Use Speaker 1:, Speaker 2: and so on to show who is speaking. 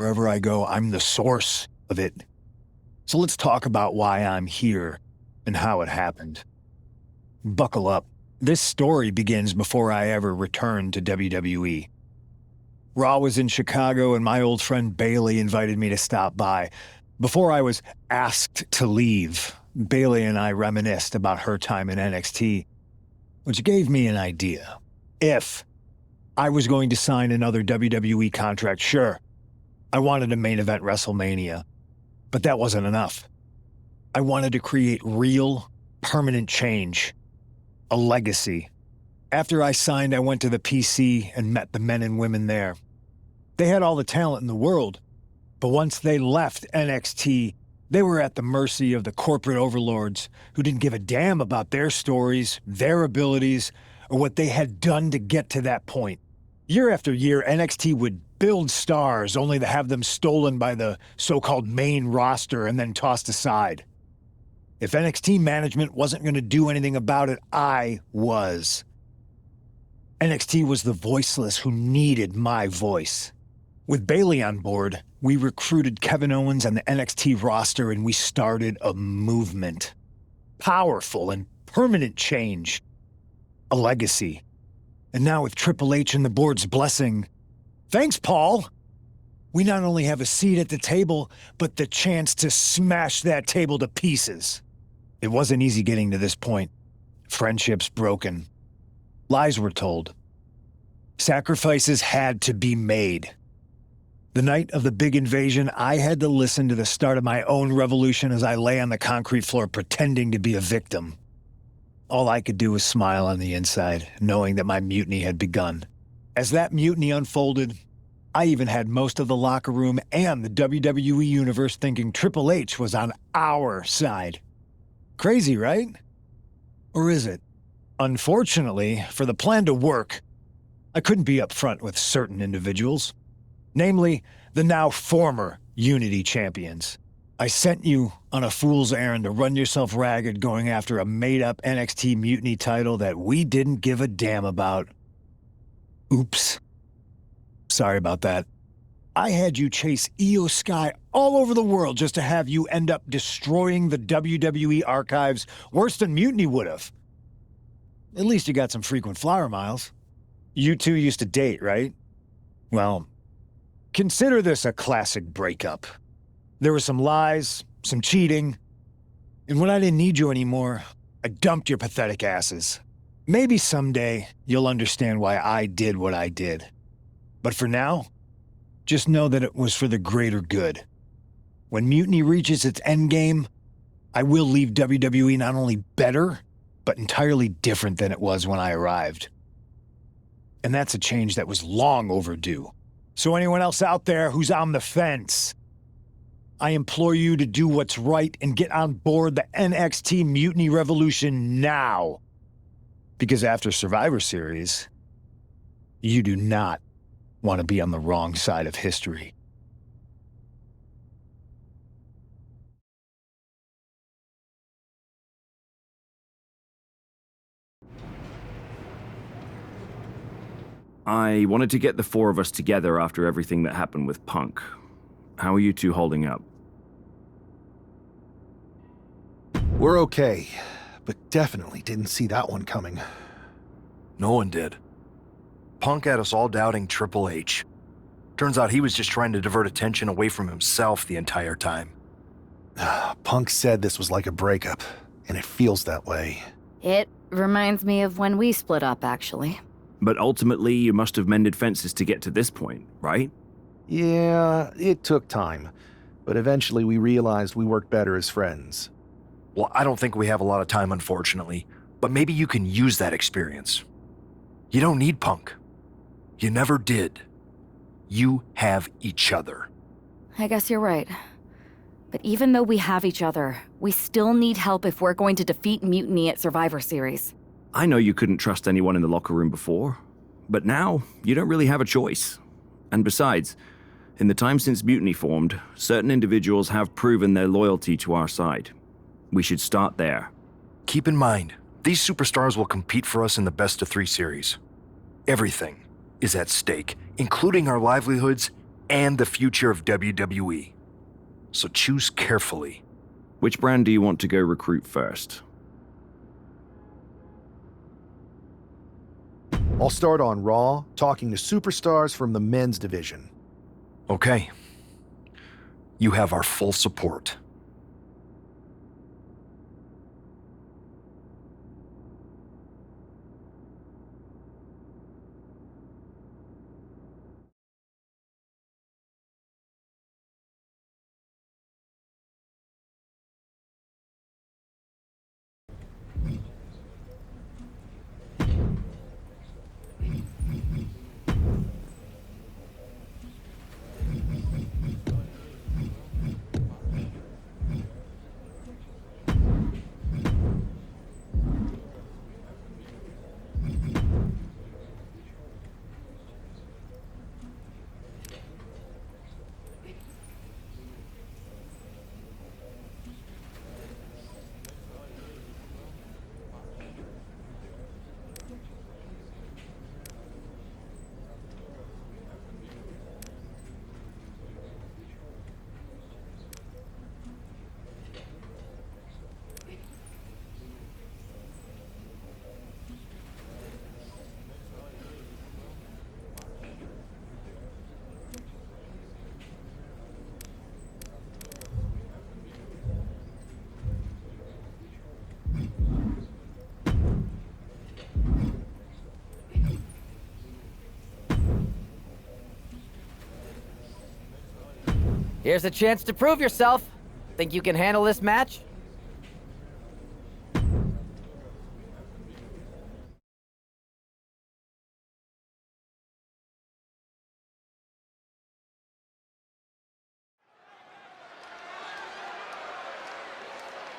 Speaker 1: Wherever I go, I'm the source of it. So let's talk about why I'm here and how it happened. Buckle up. This story begins before I ever returned to WWE. Raw was in Chicago and my old friend Bailey invited me to stop by. Before I was asked to leave, Bailey and I reminisced about her time in NXT, which gave me an idea. If I was going to sign another WWE contract, sure, I wanted a main event WrestleMania, but that wasn't enough. I wanted to create real, permanent change, a legacy. After I signed, I went to the PC and met the men and women there. They had all the talent in the world, but once they left NXT, they were at the mercy of the corporate overlords who didn't give a damn about their stories, their abilities, or what they had done to get to that point. Year after year, NXT would build stars only to have them stolen by the so-called main roster and then tossed aside. If NXT management wasn't going to do anything about it, I was. NXT was the voiceless who needed my voice. With Bailey on board, we recruited Kevin Owens and the NXT roster and we started a movement. Powerful and permanent change. A legacy. And now with Triple H and the board's blessing, thanks, Paul! We not only have a seat at the table, but the chance to smash that table to pieces. It wasn't easy getting to this point. Friendships broken. Lies were told. Sacrifices had to be made. The night of the big invasion, I had to listen to the start of my own revolution as I lay on the concrete floor pretending to be a victim. All I could do was smile on the inside, knowing that my mutiny had begun. As that mutiny unfolded, I even had most of the locker room and the WWE Universe thinking Triple H was on our side. Crazy, right? Or is it? Unfortunately, for the plan to work, I couldn't be upfront with certain individuals. Namely, the now former Unity champions. I sent you on a fool's errand to run yourself ragged going after a made-up NXT Mutiny title that we didn't give a damn about. Oops. Sorry about that. I had you chase Io Sky all over the world just to have you end up destroying the WWE archives worse than Mutiny would have. At least you got some frequent flyer miles. You two used to date, right? Well, consider this a classic breakup. There were some lies, some cheating, and when I didn't need you anymore, I dumped your pathetic asses. Maybe someday you'll understand why I did what I did. But for now, just know that it was for the greater good. When Mutiny reaches its endgame, I will leave WWE not only better, but entirely different than it was when I arrived. And that's a change that was long overdue. So anyone else out there who's on the fence, I implore you to do what's right and get on board the NXT Mutiny Revolution now. Because after Survivor Series, you do not want to be on the wrong side of history.
Speaker 2: I wanted to get the four of us together after everything that happened with Punk. How are you two holding up?
Speaker 3: We're okay, but definitely didn't see that one coming.
Speaker 4: No one did. Punk had us all doubting Triple H. Turns out he was just trying to divert attention away from himself the entire time.
Speaker 3: Punk said this was like a breakup, and it feels that way.
Speaker 5: It reminds me of when we split up, actually.
Speaker 2: But ultimately, you must have mended fences to get to this point, right?
Speaker 3: Yeah, it took time, but eventually we realized we worked better as friends.
Speaker 4: Well, I don't think we have a lot of time, unfortunately, but maybe you can use that experience. You don't need Punk. You never did. You have each other.
Speaker 5: I guess you're right. But even though we have each other, we still need help if we're going to defeat Mutiny at Survivor Series.
Speaker 2: I know you couldn't trust anyone in the locker room before, but now you don't really have a choice. And besides, in the time since Mutiny formed, certain individuals have proven their loyalty to our side. We should start there.
Speaker 4: Keep in mind, these superstars will compete for us in the best-of-3 series. Everything is at stake, including our livelihoods and the future of WWE. So choose carefully.
Speaker 2: Which brand do you want to go recruit first?
Speaker 3: I'll start on Raw, talking to superstars from the men's division.
Speaker 4: Okay. You have our full support.
Speaker 6: Here's a chance to prove yourself. Think you can handle this match?